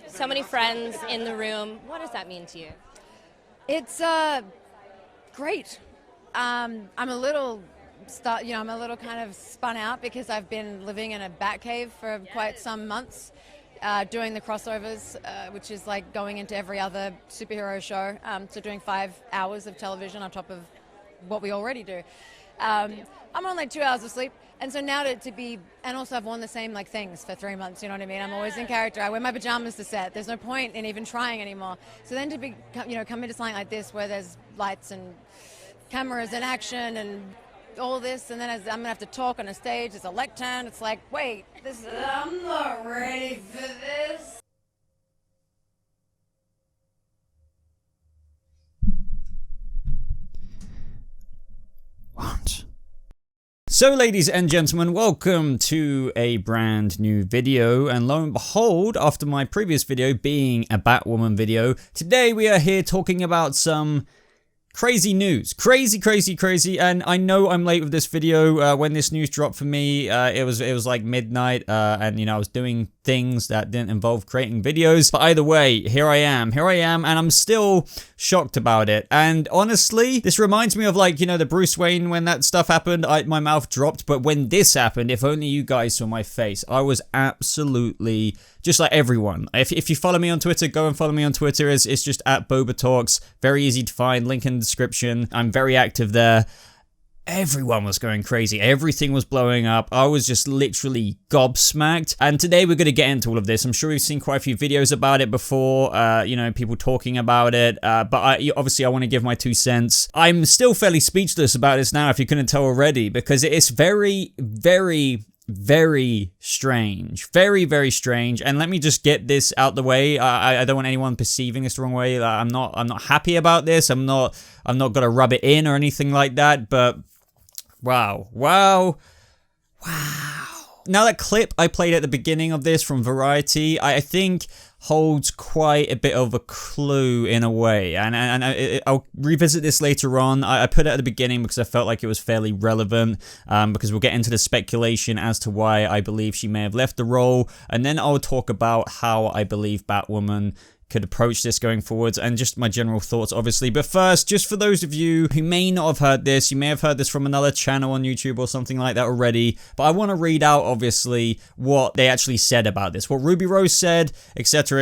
So many friends in the room. What does that mean to you? It's great. I'm a little I'm a little kind of spun out because I've been living in a bat cave for quite some months, doing the crossovers, which is like going into every other superhero show. So doing 5 hours of television on top of what we already do. I'm on like 2 hours of sleep, and so now to be, and also I've worn the same like things for 3 months, you know what I mean? I'm always in character. I wear my pajamas to set. There's no point in even trying anymore. So then to be, come into something like this where there's lights and cameras and action and all this, and then I'm gonna have to talk on a stage. It's a lectern. It's like, wait, I'm not ready for this. So ladies and gentlemen, welcome to a brand new video, and lo and behold, after my previous video being a Batwoman video, today we are here talking about some crazy news. Crazy, and I know I'm late with this video. When this news dropped for me, it was like midnight, and I was doing things that didn't involve creating videos, but either way, here I am, and I'm still shocked about it. And honestly, this reminds me of like, the Bruce Wayne, when that stuff happened, my mouth dropped. But when this happened, if only you guys saw my face, I was absolutely just like everyone. If you follow me on Twitter, go and follow me on Twitter. It's just at BobaTalks. Very easy to find, link in the description. I'm very active there. Everyone was going crazy. Everything was blowing up. I was just literally gobsmacked. And today we're going to get into all of this. I'm sure we've seen quite a few videos about it before, people talking about it. But obviously I want to give my 2 cents. I'm still fairly speechless about this now, if you couldn't tell already, because it's very strange. Very strange. And let me just get this out the way. I don't want anyone perceiving this the wrong way. I'm not happy about this. I'm not gonna rub it in or anything like that, but wow. Now, that clip I played at the beginning of this from Variety, I think holds quite a bit of a clue in a way, and I'll revisit this later on. I put it at the beginning because I felt like it was fairly relevant, because we'll get into the speculation as to why I believe she may have left the role, and then I'll talk about how I believe Batwoman could approach this going forwards, and just my general thoughts, obviously. But first, just for those of you who may not have heard this, you may have heard this from another channel on YouTube or something like that already, but I want to read out, obviously, what they actually said about this, what Ruby Rose said, etc.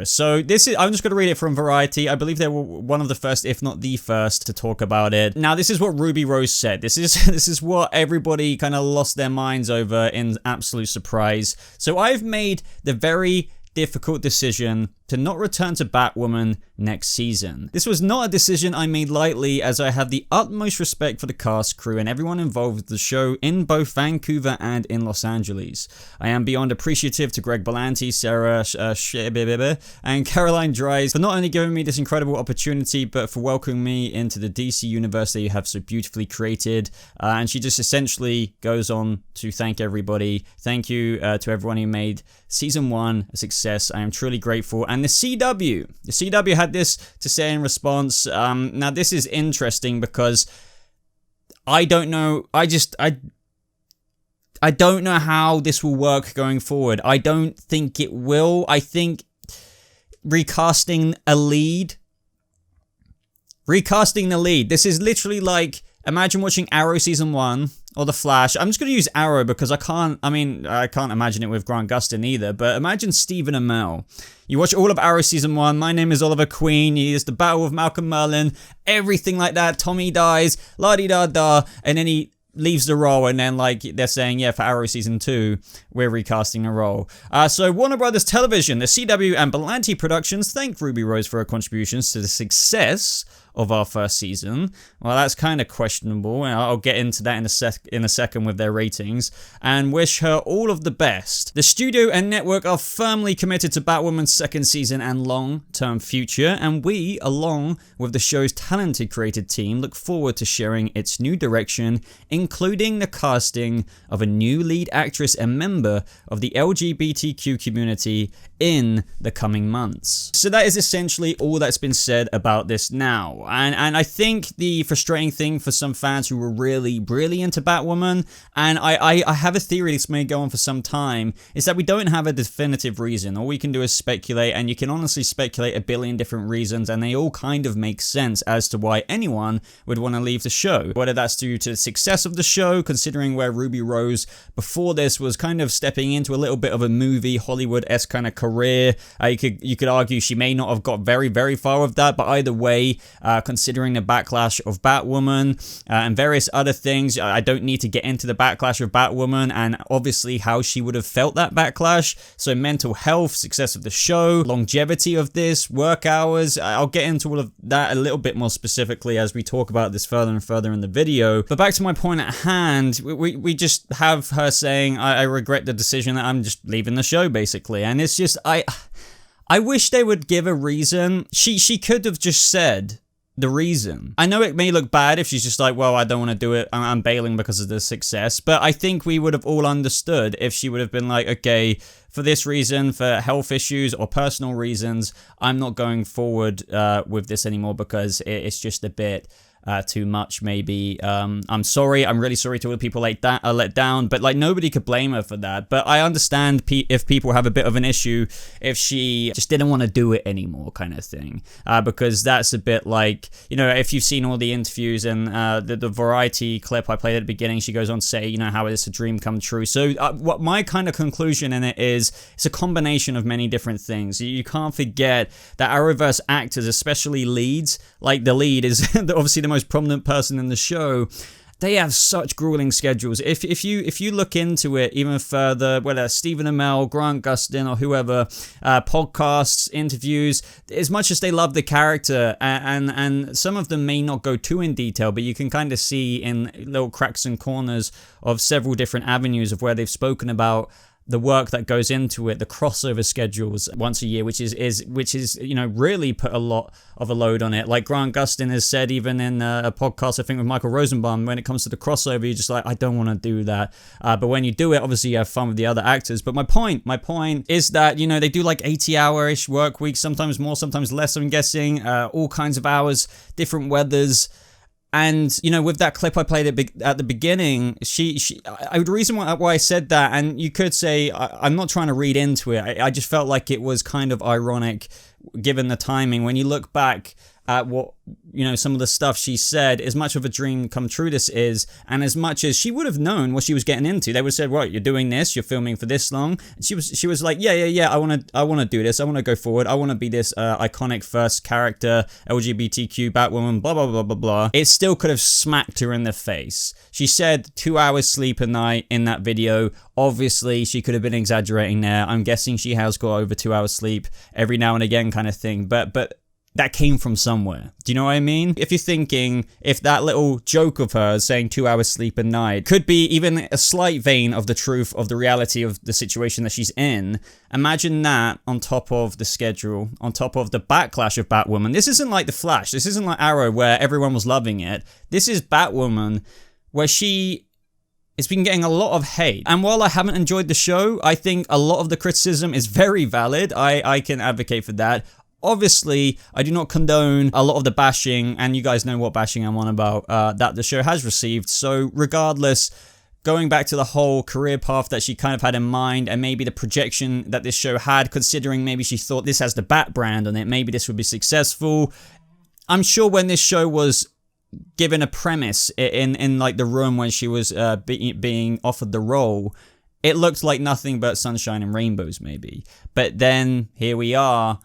So this is, I'm just going to read it from Variety. I believe they were one of the first, if not the first, to talk about it. Now, this is what Ruby Rose said. This is what everybody kind of lost their minds over in absolute surprise. So I've made the very difficult decision to not return to Batwoman next season. This was not a decision I made lightly, as I have the utmost respect for the cast, crew, and everyone involved with the show in both Vancouver and in Los Angeles. I am beyond appreciative to Greg Berlanti, Sarah and Caroline Dries for not only giving me this incredible opportunity, but for welcoming me into the DC universe that you have so beautifully created. And she just essentially goes on to thank everybody. Thank you to everyone who made season 1 a success. I am truly grateful. And the CW had this to say in response. Now this is interesting because I don't know. I don't know how this will work going forward. I don't think it will. I think recasting the lead. This is literally like, imagine watching Arrow season 1 or The Flash. I'm just going to use Arrow because I can't imagine it with Grant Gustin either, but imagine Stephen Amell. You watch all of Arrow season 1, my name is Oliver Queen, he is the battle with Malcolm Merlin, everything like that, Tommy dies, la-di-da-da, and then he leaves the role, and then like they're saying, yeah, for Arrow season 2 we're recasting the role. So Warner Brothers Television, the CW, and Berlanti Productions thank Ruby Rose for her contributions to the success of our first season. Well, that's kind of questionable, and I'll get into that in a second with their ratings, and wish her all of the best. The studio and network are firmly committed to Batwoman's second season and long-term future, and we, along with the show's talented creative team, look forward to sharing its new direction, including the casting of a new lead actress and member of the LGBTQ community in the coming months. So that is essentially all that's been said about this now. And I think the frustrating thing for some fans who were really into Batwoman, and I have a theory this may go on for some time, is that we don't have a definitive reason. All we can do is speculate, and you can honestly speculate a billion different reasons, and they all kind of make sense as to why anyone would want to leave the show. Whether that's due to the success of the show, considering where Ruby Rose before this was kind of stepping into a little bit of a movie Hollywood-esque kind of career. You could argue she may not have got very far with that, but either way, considering the backlash of Batwoman and various other things, I don't need to get into the backlash of Batwoman and obviously how she would have felt that backlash. So mental health, success of the show, longevity of this, work hours, I'll get into all of that a little bit more specifically as we talk about this further and further in the video. But back to my point at hand, we just have her saying, I regret the decision that I'm just leaving the show, basically. And it's just, I wish they would give a reason. She could have just said the reason. I know it may look bad if she's just like, well, I don't want to do it, I'm bailing because of the success, but I think we would have all understood if she would have been like, okay, for this reason, for health issues or personal reasons, I'm not going forward with this anymore because it's just a bit too much, maybe. I'm sorry. I'm really sorry to all the people like that are let down, but like nobody could blame her for that. But I understand if people have a bit of an issue if she just didn't want to do it anymore, kind of thing. Because that's a bit like, you know, if you've seen all the interviews and the Variety clip I played at the beginning, she goes on to say, you know, how it's a dream come true. So what my kind of conclusion in it is, it's a combination of many different things. You can't forget that Arrowverse actors, especially leads, like the lead is obviously the most prominent person in the show, they have such grueling schedules. If you look into it even further, whether Stephen Amell, Grant Gustin, or whoever, podcasts, interviews, as much as they love the character, and some of them may not go too in detail, but you can kind of see in little cracks and corners of several different avenues of where they've spoken about the work that goes into it, the crossover schedules once a year, which is you know, really put a lot of a load on it. Like Grant Gustin has said, even in a podcast I think with Michael Rosenbaum, when it comes to the crossover, you're just like, I don't want to do that. But when you do it, obviously you have fun with the other actors. But my point is that, you know, they do like 80-hour-ish work weeks, sometimes more, sometimes less, I'm guessing, all kinds of hours, different weathers. And, you know, with that clip I played at the beginning, the reason why I said that, and you could say, I'm not trying to read into it, I just felt like it was kind of ironic given the timing. When you look back at what, you know, some of the stuff she said, as much of a dream come true this is, and as much as she would have known what she was getting into, they would have said, right, you're doing this, you're filming for this long. And she was like, yeah, I want to do this, I want to go forward, I want to be this iconic first character, LGBTQ Batwoman, blah blah blah blah blah. It still could have smacked her in the face. She said 2 hours sleep a night in that video. Obviously she could have been exaggerating there. I'm guessing she has got over 2 hours sleep every now and again, kind of thing, but that came from somewhere. Do you know what I mean? If you're thinking, if that little joke of hers saying 2 hours sleep a night could be even a slight vein of the truth of the reality of the situation that she's in, imagine that on top of the schedule, on top of the backlash of Batwoman. This isn't like The Flash. This isn't like Arrow where everyone was loving it. This is Batwoman where it's been getting a lot of hate. And while I haven't enjoyed the show, I think a lot of the criticism is very valid. I can advocate for that. Obviously, I do not condone a lot of the bashing, and you guys know what bashing I'm on about, that the show has received. So regardless, going back to the whole career path that she kind of had in mind, and maybe the projection that this show had, considering maybe she thought this has the Bat brand on it, maybe this would be successful. I'm sure when this show was given a premise in like the room when she was being offered the role, it looked like nothing but sunshine and rainbows maybe. But then here we are.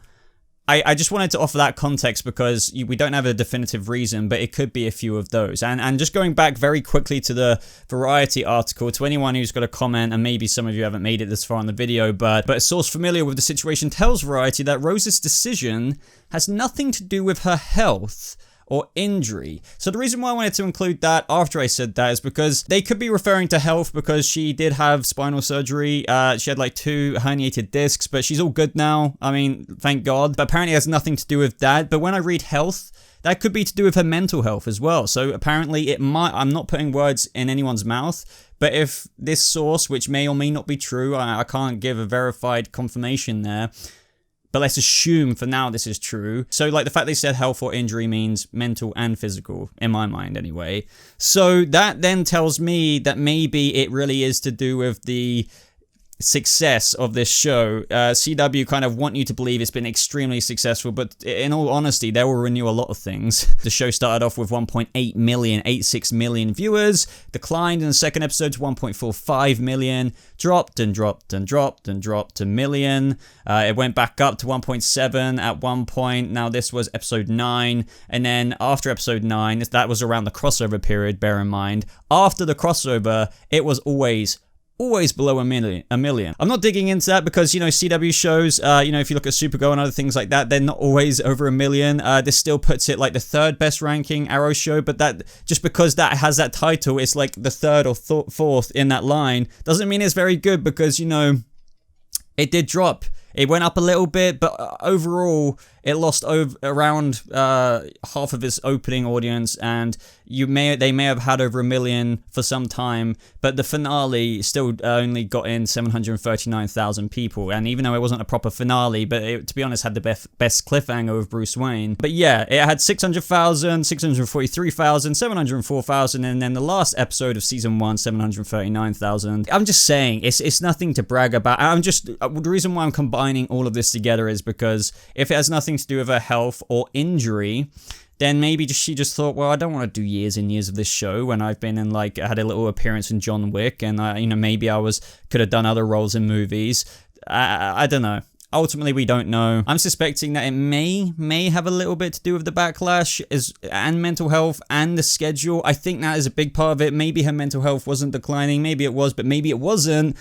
I just wanted to offer that context because we don't have a definitive reason, but it could be a few of those. And just going back very quickly to the Variety article, to anyone who's got a comment, and maybe some of you haven't made it this far in the video, but a source familiar with the situation tells Variety that Rose's decision has nothing to do with her health or injury. So the reason why I wanted to include that after I said that is because they could be referring to health because she did have spinal surgery. She had like 2 herniated discs, but she's all good now. I mean, thank God. But apparently it has nothing to do with that. But when I read health, that could be to do with her mental health as well. So apparently it might, I'm not putting words in anyone's mouth, but if this source, which may or may not be true, I can't give a verified confirmation there, but let's assume for now this is true. So like the fact they said health or injury means mental and physical, in my mind anyway. So that then tells me that maybe it really is to do with the success of this show. CW kind of want you to believe it's been extremely successful, but in all honesty, they will renew a lot of things. The show started off with 1.86 million viewers, declined in the second episode to 1.45 million, dropped and dropped and dropped and dropped to million. It went back up to 1.7 at one point. Now this was episode 9, and then after episode 9, that was around the crossover period, bear in mind. After the crossover, it was always below a million. I'm not digging into that because, you know, CW shows, you know, if you look at Supergirl and other things like that, they're not always over a million. This still puts it like the 3rd best ranking Arrow show, but that just because that has that title, it's like the 3rd or 4th in that line, doesn't mean it's very good because, you know, it did drop. It went up a little bit, but overall, it lost around half of its opening audience, and they may have had over a million for some time, but the finale still only got in 739,000 people, and even though it wasn't a proper finale, but it, to be honest, had the best cliffhanger of Bruce Wayne. But yeah, it had 600,000, 643,000, 704,000, and then the last episode of season 1, 739,000. I'm just saying, it's nothing to brag about. The reason why I'm combining all of this together is because if it has nothing to do with her health or injury, then maybe she just thought, well, I don't want to do years and years of this show when I've been in, like, I had a little appearance in John Wick, and you know, maybe I could have done other roles in movies. I don't know. Ultimately, we don't know. I'm suspecting that it may have a little bit to do with the backlash and mental health and the schedule. I think that is a big part of it. Maybe her mental health wasn't declining. Maybe it was, but maybe it wasn't.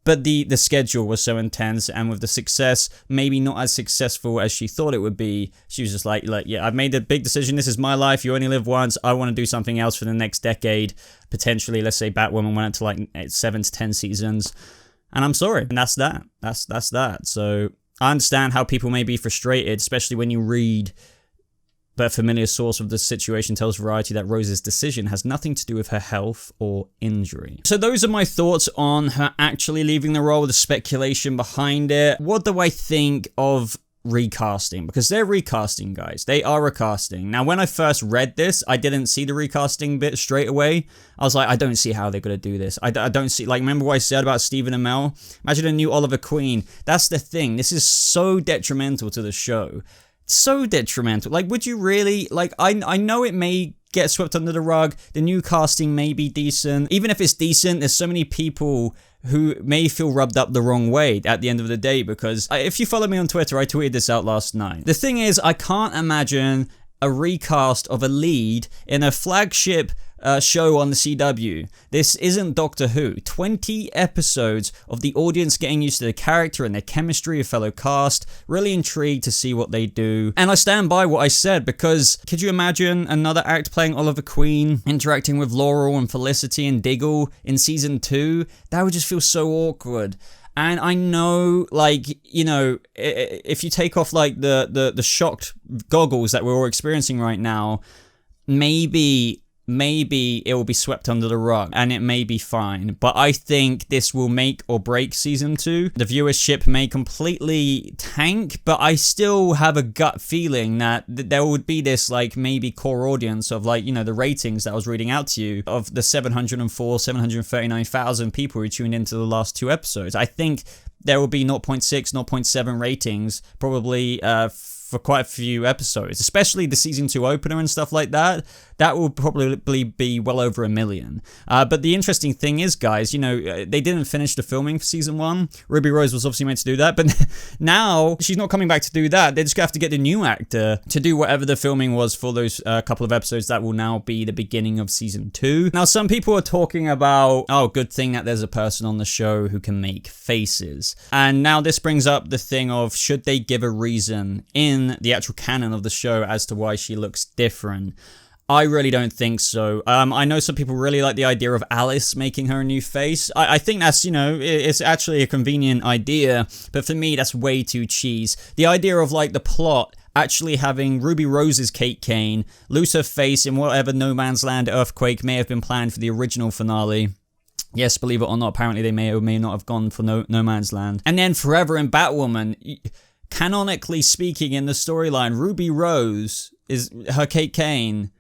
But the schedule was so intense, and with the success, maybe not as successful as she thought it would be. She was just like, yeah, I've made a big decision. This is my life. You only live once. I want to do something else for the next decade. Potentially, let's say Batwoman went to like 7 to 10 seasons. And I'm sorry. And that's that. That's that. So I understand how people may be frustrated, especially when you read, but a familiar source of the situation tells Variety that Rose's decision has nothing to do with her health or injury. So those are my thoughts on her actually leaving the role, the speculation behind it. What do I think of recasting? Because they're recasting, guys. They are recasting. Now, when I first read this, I didn't see the recasting bit straight away. I was like, I don't see how they're going to do this. I don't see, like, remember what I said about Stephen Amell? Imagine a new Oliver Queen. That's the thing. This is so detrimental to the show. So detrimental. Like, would you really, like, I know it may get swept under the rug, the new casting may be decent. Even if it's decent, there's so many people who may feel rubbed up the wrong way at the end of the day, because if you follow me on Twitter, I tweeted this out last night. The thing is, I can't imagine a recast of a lead in a flagship show on the CW. This isn't Doctor Who. 20 episodes of the audience getting used to the character and their chemistry of fellow cast. Really intrigued to see what they do. And I stand by what I said, because could you imagine another act playing Oliver Queen, interacting with Laurel and Felicity and Diggle in season 2? That would just feel so awkward. And I know, like, you know, if you take off, like, the shocked goggles that we're all experiencing right now, maybe it will be swept under the rug and it may be fine. But I think this will make or break season 2. The viewership may completely tank, but I still have a gut feeling that there would be this, like, maybe core audience of, like, you know, the ratings that I was reading out to you of the 739,000 people who tuned into the last 2 episodes. I think there will be 0.6, 0.7 ratings probably for quite a few episodes, especially the season 2 opener and stuff like that. That will probably be well over 1 million. But the interesting thing is, guys, you know, they didn't finish the filming for season 1. Ruby Rose was obviously meant to do that, but now she's not coming back to do that. They're just gonna have to get the new actor to do whatever the filming was for those couple of episodes that will now be the beginning of season 2. Now, some people are talking about, oh, good thing that there's a person on the show who can make faces. is. And now this brings up the thing of, should they give a reason in the actual canon of the show as to why she looks different? I really don't think so. I know some people really like the idea of Alice making her a new face. I think that's, you know, it's actually a convenient idea, but for me, that's way too cheese. The idea of, like, the plot actually having Ruby Rose's Kate Kane lose her face in whatever No Man's Land earthquake may have been planned for the original finale. Yes, believe it or not, apparently they may or may not have gone for No Man's Land. And then forever in Batwoman, canonically speaking in the storyline, Ruby Rose, is her Kate Kane,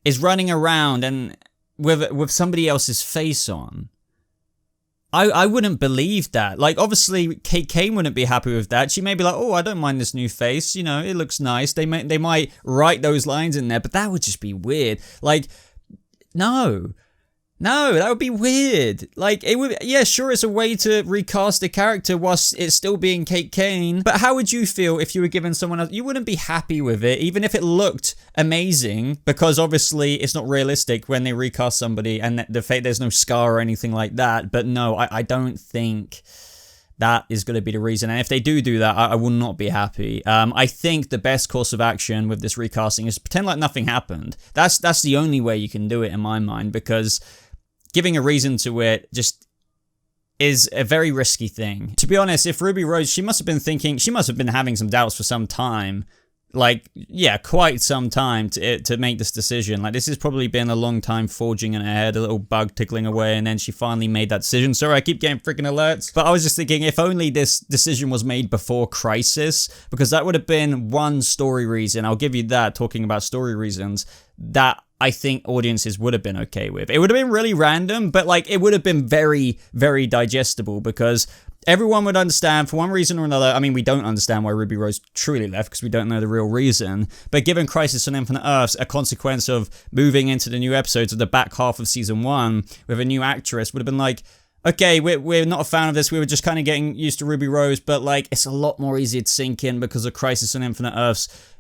is running around and with somebody else's face on. I wouldn't believe that. Like, obviously, Kate Kane wouldn't be happy with that. She may be like, oh, I don't mind this new face. You know, it looks nice. They might write those lines in there, but that would just be weird. Like, no, that would be weird. Like, it would, yeah, sure, it's a way to recast the character whilst it's still being Kate Kane, but how would you feel if you were given someone else? You wouldn't be happy with it, even if it looked amazing, because obviously it's not realistic when they recast somebody and there's no scar or anything like that. But no, I don't think that is going to be the reason. And if they do that, I will not be happy. I think the best course of action with this recasting is pretend like nothing happened. That's the only way you can do it in my mind, because giving a reason to it just is a very risky thing. To be honest, if Ruby Rose, she must have been having some doubts for some time. Like, yeah, quite some time to make this decision. Like, this has probably been a long time forging in her head, a little bug tickling away, and then she finally made that decision. Sorry, I keep getting freaking alerts. But I was just thinking, if only this decision was made before Crisis, because that would have been one story reason. I'll give you that, talking about story reasons, that I think audiences would have been okay with. It would have been really random, but like, it would have been very, very digestible, because everyone would understand for one reason or another. I mean, we don't understand why Ruby Rose truly left because we don't know the real reason. But given Crisis on Infinite Earths, a consequence of moving into the new episodes of the back half of season 1 with a new actress would have been like, okay, we're not a fan of this. We were just kind of getting used to Ruby Rose, but like, it's a lot more easy to sink in because of Crisis on Infinite Earths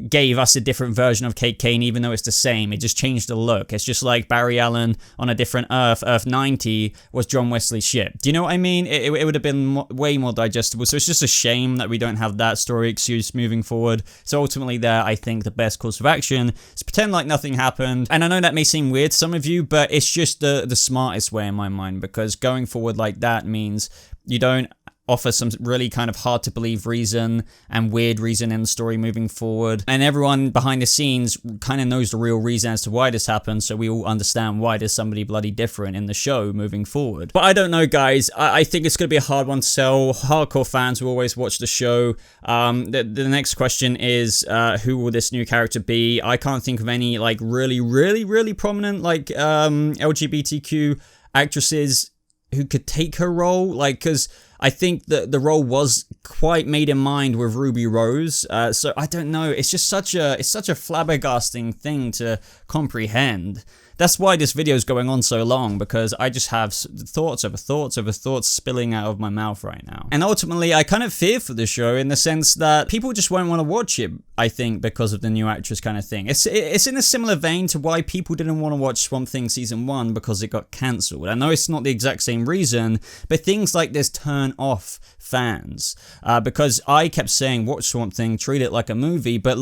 gave us a different version of Kate Kane, even though it's the same. It just changed the look. It's just like Barry Allen on a different Earth, Earth 90, was John Wesley's ship. Do you know what I mean? It would have been way more digestible. So it's just a shame that we don't have that story excuse moving forward. So ultimately there, I think the best course of action is pretend like nothing happened. And I know that may seem weird to some of you, but it's just the smartest way in my mind, because going forward like that means you don't offer some really kind of hard to believe reason and weird reason in the story moving forward. And everyone behind the scenes kind of knows the real reason as to why this happened, so we all understand why there's somebody bloody different in the show moving forward. But I don't know, guys. I think it's going to be a hard one to sell. Hardcore fans will always watch the show. The next question is, who will this new character be? I can't think of any like really prominent like LGBTQ actresses who could take her role, like, because I think that the role was quite made in mind with Ruby Rose. So I don't know. It's just such a flabbergasting thing to comprehend. That's why this video is going on so long, because I just have thoughts over thoughts spilling out of my mouth right now. And ultimately, I kind of fear for the show in the sense that people just won't want to watch it, I think, because of the new actress kind of thing. It's in a similar vein to why people didn't want to watch Swamp Thing Season 1 because it got cancelled. I know it's not the exact same reason, but things like this turn off fans. Because I kept saying, watch Swamp Thing, treat it like a movie, but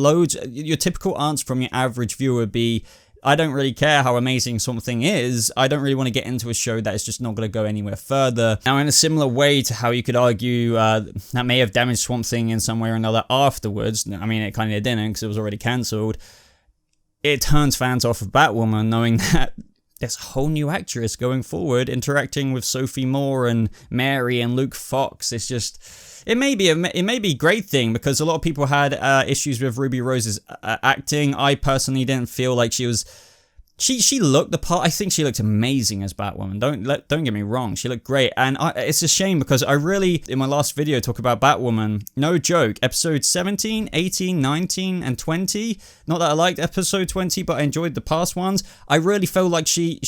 your typical answer from your average viewer would be, I don't really care how amazing Swamp Thing is. I don't really want to get into a show that is just not going to go anywhere further. Now, in a similar way to how you could argue that may have damaged Swamp Thing in some way or another afterwards, I mean, it kind of didn't because it was already cancelled, it turns fans off of Batwoman knowing that there's a whole new actress going forward interacting with Sophie Moore and Mary and Luke Fox. It's just, it may be a great thing, because a lot of people had issues with Ruby Rose's acting. I personally didn't feel like she was. She looked the part. I think she looked amazing as Batwoman. Don't get me wrong. She looked great. And it's a shame because I really, in my last video, talk about Batwoman. No joke. Episode 17, 18, 19, and 20. Not that I liked episode 20, but I enjoyed the past ones. I really felt like she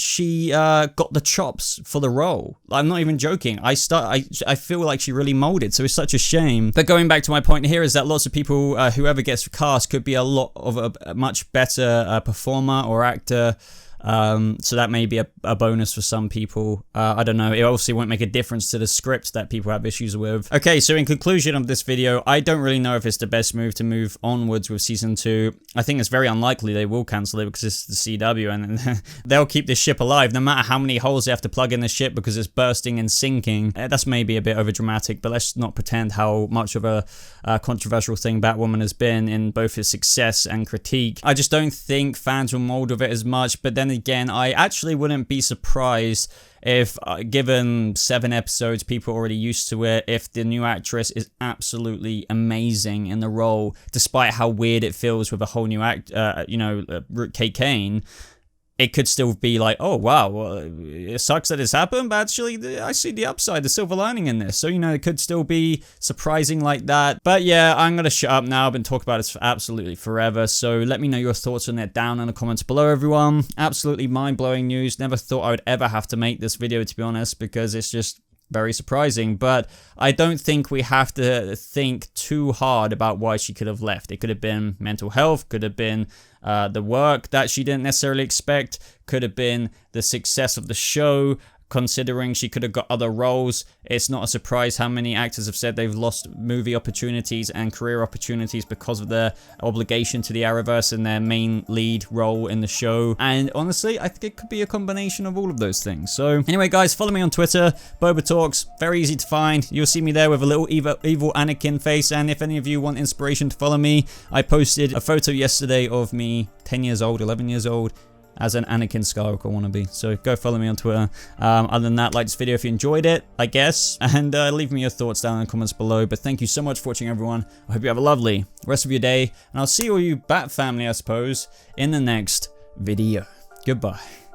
got the chops for the role. I'm not even joking. I feel like she really molded. So it's such a shame. But going back to my point here is that lots of people, whoever gets cast, could be a lot of a much better performer or actor. So that may be a bonus for some people. I don't know. It obviously won't make a difference to the script that people have issues with. Okay, so in conclusion of this video, I don't really know if it's the best move to move onwards with season 2. I think it's very unlikely they will cancel it because it's the CW, and they'll keep this ship alive no matter how many holes they have to plug in the ship because it's bursting and sinking. That's maybe a bit overdramatic, but let's not pretend how much of a controversial thing Batwoman has been in both its success and critique. I just don't think fans will mold with it as much, but then again, I actually wouldn't be surprised if, given 7 episodes, people are already used to it, if the new actress is absolutely amazing in the role, despite how weird it feels with a whole new Kate Kane. It could still be like, oh wow, well, it sucks that it's happened, but actually I see the upside, the silver lining in this. So, you know, it could still be surprising like that. But yeah, I'm going to shut up now. I've been talking about this for absolutely forever. So let me know your thoughts on it down in the comments below, everyone. Absolutely mind-blowing news. Never thought I would ever have to make this video, to be honest, because it's just very surprising. But I don't think we have to think too hard about why she could have left. It could have been mental health, could have been the work that she didn't necessarily expect, could have been the success of the show, considering she could have got other roles. It's not a surprise how many actors have said they've lost movie opportunities and career opportunities because of their obligation to the Arrowverse and their main lead role in the show. And honestly, I think it could be a combination of all of those things. So anyway, guys, follow me on Twitter, BobaTalks. Very easy to find. You'll see me there with a little evil Anakin face. And if any of you want inspiration to follow me, I posted a photo yesterday of me 10 years old, 11 years old, as an Anakin Skywalker wannabe. So go follow me on Twitter. Other than that, like this video if you enjoyed it, I guess, and leave me your thoughts down in the comments below. But thank you so much for watching, everyone. I hope you have a lovely rest of your day, and I'll see all you Bat family, I suppose, in the next video. Goodbye.